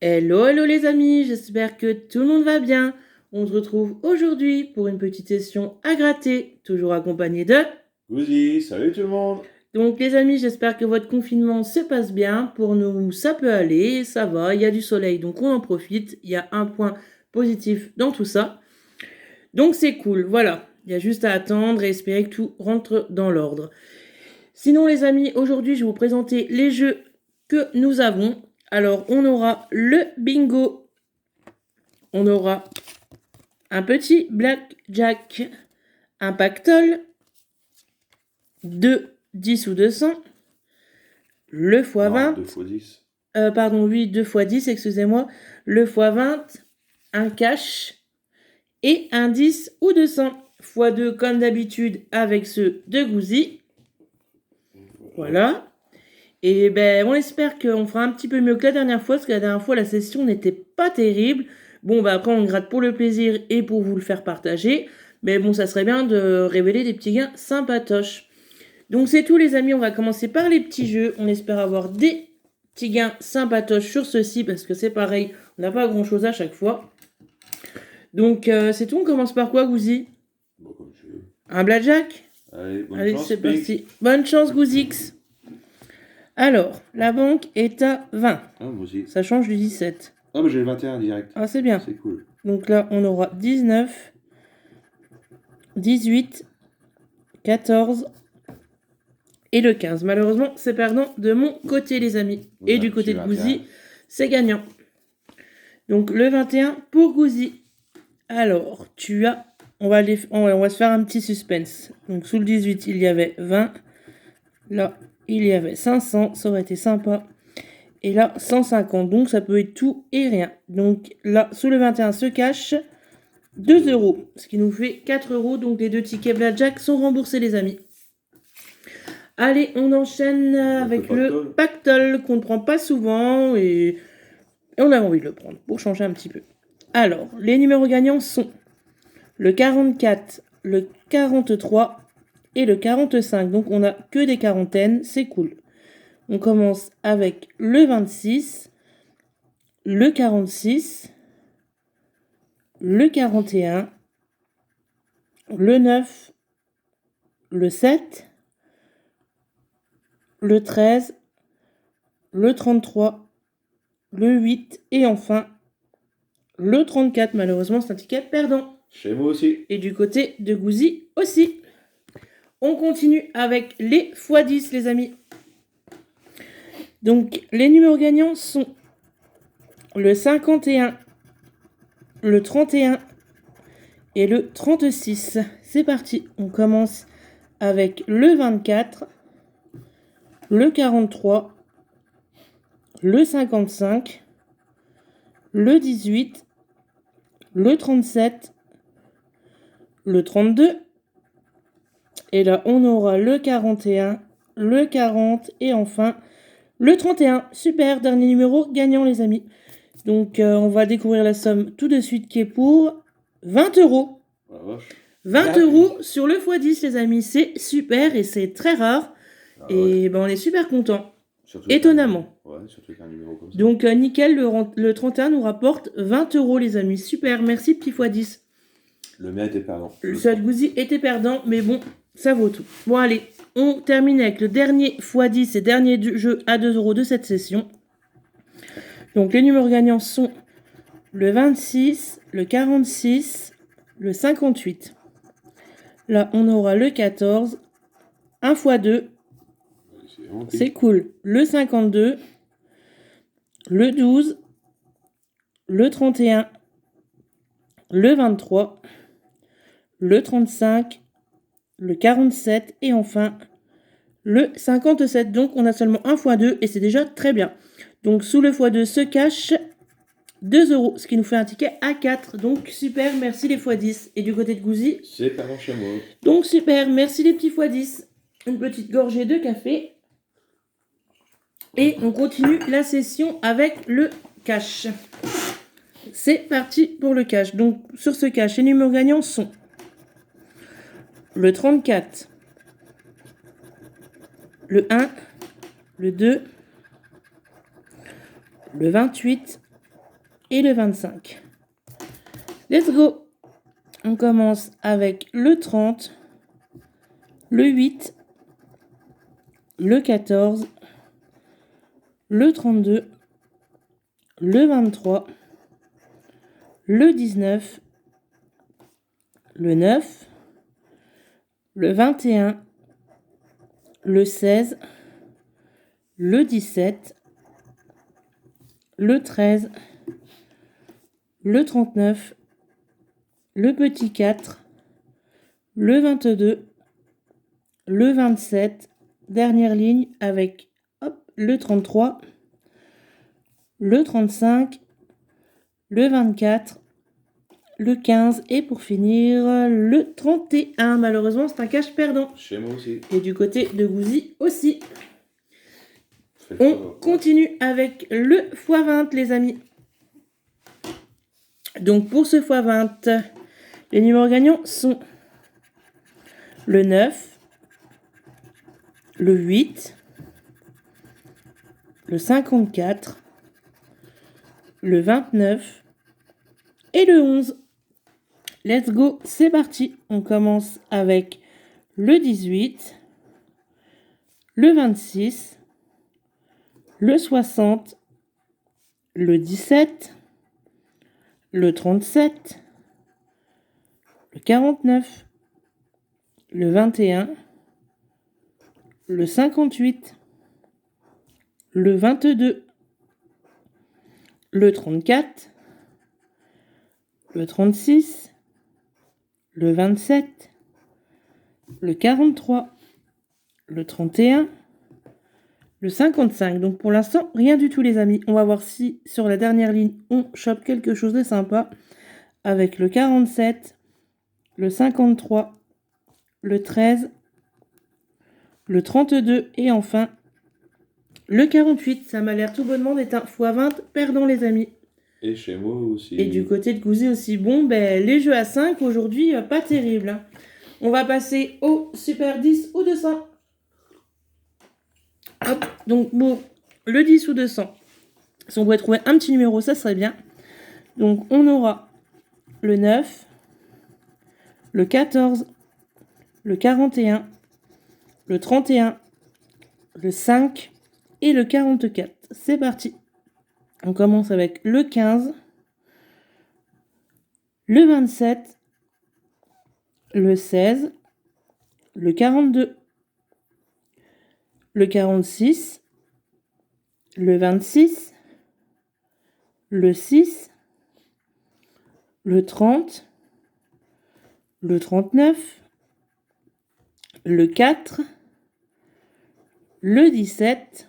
Hello, hello les amis, j'espère que tout le monde va bien. On se retrouve aujourd'hui pour une petite session à gratter, toujours accompagnée de... Gouzi, salut tout le monde. Donc les amis, j'espère que votre confinement se passe bien. Pour nous, ça peut aller, ça va, il y a du soleil, donc on en profite. Il y a un point positif dans tout ça. Donc c'est cool, voilà. Il y a juste à attendre et espérer que tout rentre dans l'ordre. Sinon les amis, aujourd'hui je vais vous présenter les jeux que nous avons. Alors on aura le bingo, on aura un petit blackjack, un pactole, 2 10 ou 200, le x20, 2 x 10. pardon, oui, 2 x 10, excusez-moi, le x20, un cash et un 10 ou 200 x2 comme d'habitude avec ceux de Gouzi. Voilà. Et ben, on espère qu'on fera un petit peu mieux que la dernière fois, parce que la dernière fois, la session n'était pas terrible. Bon, bah après, on gratte pour le plaisir et pour vous le faire partager. Mais bon, ça serait bien de révéler des petits gains sympatoches. Donc c'est tout les amis, on va commencer par les petits jeux. On espère avoir des petits gains sympatoches sur ceux-ci, parce que c'est pareil, on n'a pas grand-chose à chaque fois. Donc c'est tout, on commence par quoi, Gouzi? Bon, comme tu veux. Un blackjack? Bonne chance, c'est Pink. parti. Bonne chance, Gouzix. Alors, la banque est à 20. Ah, moi aussi. Ça change du 17. Ah, bah j'ai le 21 direct. Ah, c'est bien. C'est cool. Donc là, on aura 19, 18, 14 et le 15. Malheureusement, c'est perdant de mon côté, les amis. Et du côté de Gouzi, c'est gagnant. Donc le 21 pour Gouzi. Alors, tu as... On va se faire un petit suspense. Donc sous le 18, il y avait 20. Là, il y avait 500. Ça aurait été sympa. Et là, 150. Donc ça peut être tout et rien. Donc là, sous le 21 se cache 2 euros. Ce qui nous fait 4 euros. Donc les 2 tickets blackjack sont remboursés, les amis. Allez, on enchaîne avec le pactole qu'on ne prend pas souvent. Et on a envie de le prendre pour changer un petit peu. Alors, les numéros gagnants sont le 44, le 43 et le 45. Donc on a que des quarantaines, c'est cool. On commence avec le 26, le 46, le 41, le 9, le 7, le 13, le 33, le 8 et enfin le 34. Malheureusement, c'est un ticket perdant. Chez moi aussi. Et du côté de Gouzi aussi. On continue avec les x10, les amis. Donc, les numéros gagnants sont le 51, le 31 et le 36. C'est parti. On commence avec le 24, le 43, le 55, le 18, le 37, le 32. Et là, on aura le 41, le 40 et enfin le 31. Super, dernier numéro gagnant, les amis. Donc, on va découvrir la somme tout de suite qui est pour 20 euros. 20 euros sur le x10, les amis. C'est super et c'est très rare. Et ben, on est super content. Étonnamment. Surtout qu'un numéro comme ça. Donc, nickel, le 31 nous rapporte 20 euros, les amis. Super, merci, petit x10. Le mien était perdant. Le seul Gouzi était perdant, mais bon, ça vaut tout. Bon, allez, on termine avec le dernier x10 et dernier jeu à 2 euros de cette session. Donc, les numéros gagnants sont le 26, le 46, le 58. Là, on aura le 14, 1 x 2. C'est cool. Le 52, le 12, le 31, le 23, le 35, le 47 et enfin le 57. Donc, on a seulement 1 x 2 et c'est déjà très bien. Donc, sous le x2 se cache 2 euros, ce qui nous fait un ticket à 4. Donc, super, merci les x10. Et du côté de Gouzi, c'est perdant chez moi. Donc, super, merci les petits x10. Une petite gorgée de café. Et on continue la session avec le cash. C'est parti pour le cash. Donc, sur ce cash, les numéros gagnants sont le 34, le 1, le 2, le 28, et le 25. Let's go. On commence avec le 30, le 8, le 14, le 32, le 23, le 19, le 9, le 21, le 16, le 17, le 13, le 39, le petit 4, le 22, le 27, dernière ligne avec le 33, le 35, le 24, le 15 et pour finir le 31. Malheureusement, c'est un cache perdant. Chez moi aussi. Et du côté de Gouzi aussi. On continue avec le x20, les amis. Donc, pour ce x20, les numéros gagnants sont le 9, le 8, le 54, le 29 et le 11. Let's go, c'est parti. On commence avec le 18, le 26, le 60, le 17, le 37, le 49, le 21, le 58, le 22, le 34, le 36, le 27, le 43, le 31, le 55. Donc pour l'instant, rien du tout les amis. On va voir si sur la dernière ligne, on chope quelque chose de sympa. Avec le 47, le 53, le 13, le 32 et enfin le 48. Ça m'a l'air tout bonnement d'être un x20 perdant les amis. Et chez moi aussi. Et du côté de Gouzi aussi. Bon, ben les jeux à 5 aujourd'hui, pas terrible. Hein. On va passer au Super 10 ou 200. Hop, donc bon, le 10 ou 200. Si on pouvait trouver un petit numéro, ça serait bien. Donc on aura le 9, le 14, le 41, le 31, le 5 et le 44. C'est parti. On commence avec le 15, le 27, le 16, le 42, le 46, le 26, le 6, le 30, le 39, le 4, le 17,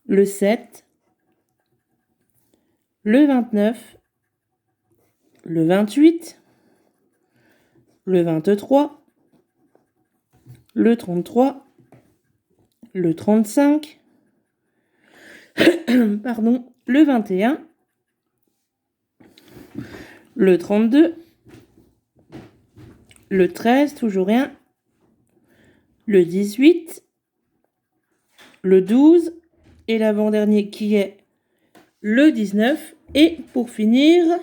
le 7, le 29, le 28, le 23, le 33, le 35, pardon, le 21, le 32, le 13, toujours rien, le 18, le 12 et l'avant-dernier qui est le 19 et pour finir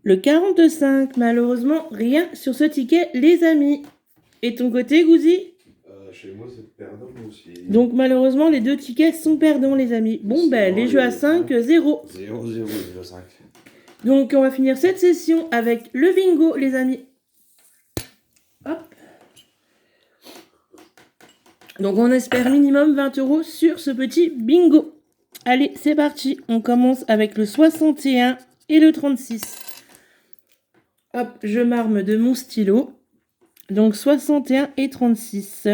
le 45. Malheureusement, rien sur ce ticket, les amis. Et ton côté, Gouzi? Chez moi, c'est perdant aussi. Donc, malheureusement, les deux tickets sont perdants, les amis. Bon, ben, les jeux à 5, 0. 0, 0, 0, 5. Donc, on va finir cette session avec le bingo, les amis. Hop. Donc, on espère minimum 20 € sur ce petit bingo. Allez, c'est parti. On commence avec le 61 et le 36. Hop, je marme de mon stylo. Donc, 61 et 36.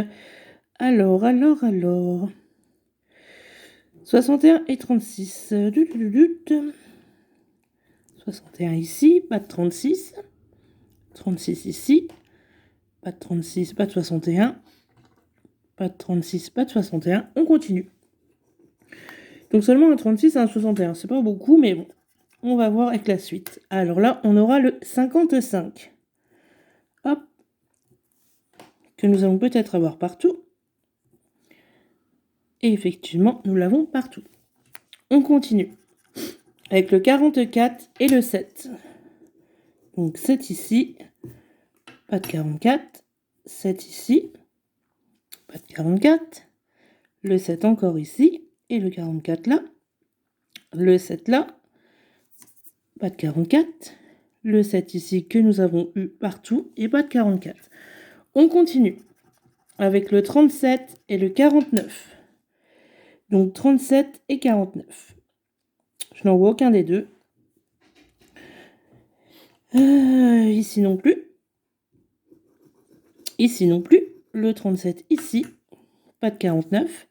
Alors. 61 et 36. 61 ici, pas de 36. 36 ici. Pas de 36, pas de 61. Pas de 36, pas de 61. On continue. Donc seulement un 36 et un 61. C'est pas beaucoup, mais bon. On va voir avec la suite. Alors là, on aura le 55. Hop. Que nous allons peut-être avoir partout. Et effectivement, nous l'avons partout. On continue avec le 44 et le 7. Donc 7 ici, pas de 44, 7 ici, pas de 44, le 7 encore ici, et le 44 là, le 7 là, pas de 44, le 7 ici que nous avons eu partout, et pas de 44. On continue avec le 37 et le 49. Donc 37 et 49. Je n'en vois aucun des deux. Ici non plus. Ici non plus. Le 37 ici. Pas de 49.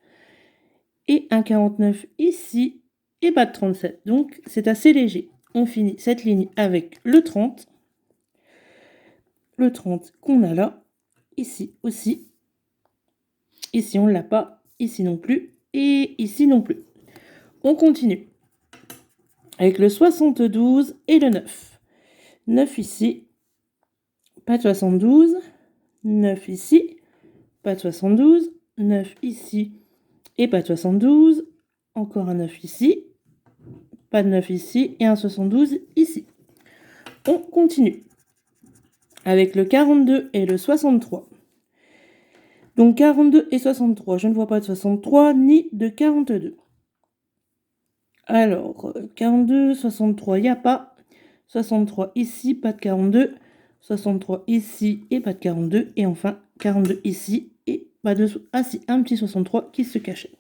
Et un 49 ici. Et pas de 37. Donc c'est assez léger. On finit cette ligne avec le 30. Le 30 qu'on a là. Ici aussi. Ici on ne l'a pas. Ici non plus. Et ici non plus. On continue avec le 72 et le 9. 9 ici, pas de 72, 9 ici, pas de 72, 9 ici, et pas de 72, encore un 9 ici, pas de 9 ici, et un 72 ici. On continue avec le 42 et le 63. Donc 42 et 63, je ne vois pas de 63 ni de 42. Alors, 42, 63, il n'y a pas. 63 ici, pas de 42. 63 ici et pas de 42. Et enfin, 42 ici et pas de... Ah si, un petit 63 qui se cachait.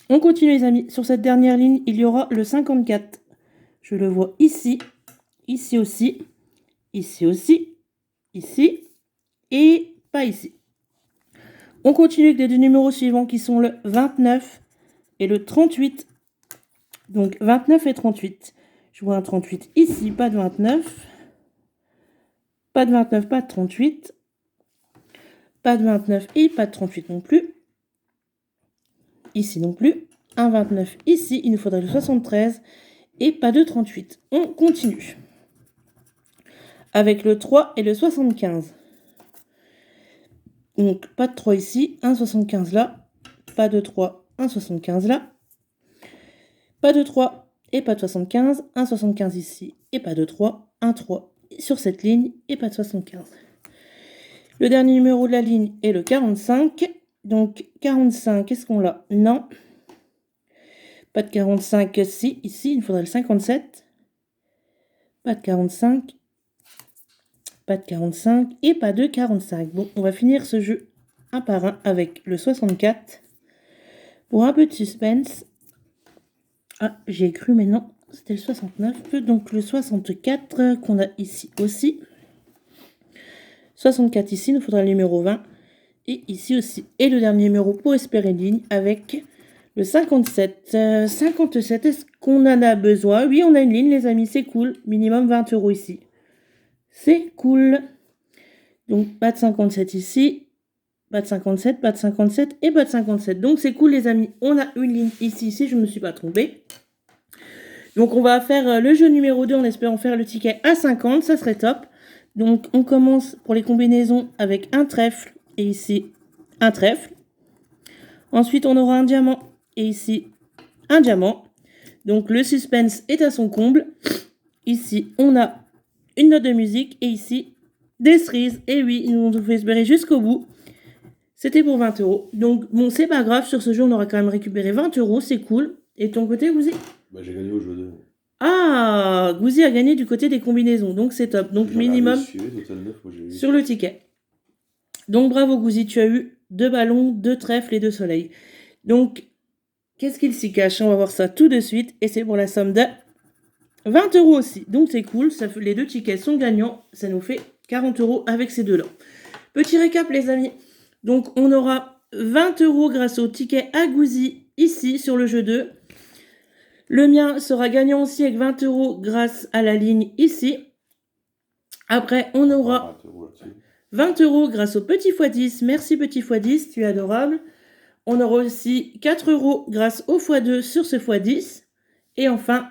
On continue les amis. Sur cette dernière ligne, il y aura le 54. Je le vois ici, ici aussi, ici, et pas ici. On continue avec les deux numéros suivants qui sont le 29 et le 38. Donc 29 et 38. Je vois un 38 ici, pas de 29. Pas de 29, pas de 38. Pas de 29 et pas de 38 non plus. Ici non plus. Un 29 ici, il nous faudrait le 73 et pas de 38. On continue. Avec le 3 et le 75. Donc pas de 3 ici, un 75 là. Pas de 3, un 75 là. Pas de 3 et pas de 75. Un 75 ici et pas de 3. Un 3 sur cette ligne et pas de 75. Le dernier numéro de la ligne est le 45. Donc 45, qu'est-ce qu'on a? Non. Pas de 45 si. Ici, il nous faudrait le 57. Pas de 45. Pas de 45 et pas de 45. Bon, on va finir ce jeu un par un avec le 64. Pour un peu de suspense. Ah, j'ai cru, mais non. C'était le 69. Donc le 64 qu'on a ici aussi. 64 ici, il nous faudra le numéro 20. Et ici aussi. Et le dernier numéro pour espérer une ligne avec le 57. 57, est-ce qu'on en a besoin? Oui, on a une ligne, les amis, c'est cool. Minimum 20 € ici. C'est cool. Donc, pas de 57 ici. Pas de 57, pas de 57 et pas de 57. Donc, c'est cool, les amis. On a une ligne ici, si je ne me suis pas trompée. Donc, on va faire le jeu numéro 2 en espérant faire le ticket à 50. Ça serait top. Donc, on commence pour les combinaisons avec un trèfle. Et ici, un trèfle. Ensuite, on aura un diamant. Et ici, un diamant. Donc, le suspense est à son comble. Ici, on a une note de musique. Et ici, des cerises. Et oui, ils nous ont fait espérer jusqu'au bout. C'était pour 20 €. Donc, bon, c'est pas grave. Sur ce jeu, on aura quand même récupéré 20 €. C'est cool. Et de ton côté, Gouzi? Bah, j'ai gagné au jeu 2. Ah, Gouzi a gagné du côté des combinaisons. Donc, c'est top. Donc, minimum total 9, moi, j'ai eu. sur le ticket. Donc, bravo, Gouzi. Tu as eu 2 ballons, 2 trèfles et 2 soleils. Donc, qu'est-ce qu'il s'y cache? On va voir ça tout de suite. Et c'est pour la somme de 20 € aussi. Donc, c'est cool. Les 2 tickets sont gagnants. Ça nous fait 40 € avec ces deux-là. Petit récap, les amis. Donc, on aura 20 € grâce au ticket à Gouzi ici sur le jeu 2. Le mien sera gagnant aussi avec 20 € grâce à la ligne ici. Après, on aura 20 € grâce au petit x10. Merci petit x10, tu es adorable. On aura aussi 4 € grâce au x2 sur ce x10. Et enfin,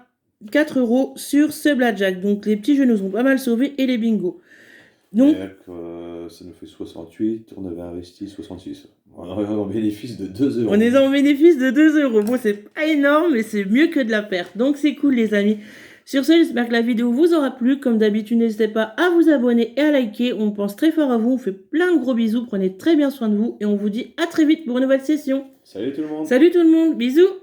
4 € sur ce blackjack. Donc, les petits jeux nous ont pas mal sauvés et les bingos. Donc, ça nous fait 68, on avait investi 66. On est en bénéfice de 2 €. On est en bénéfice de 2 €. Bon, c'est pas énorme, mais c'est mieux que de la perte. Donc, c'est cool, les amis. Sur ce, j'espère que la vidéo vous aura plu. Comme d'habitude, n'hésitez pas à vous abonner et à liker. On pense très fort à vous. On fait plein de gros bisous. Prenez très bien soin de vous. Et on vous dit à très vite pour une nouvelle session. Salut tout le monde. Salut tout le monde. Bisous.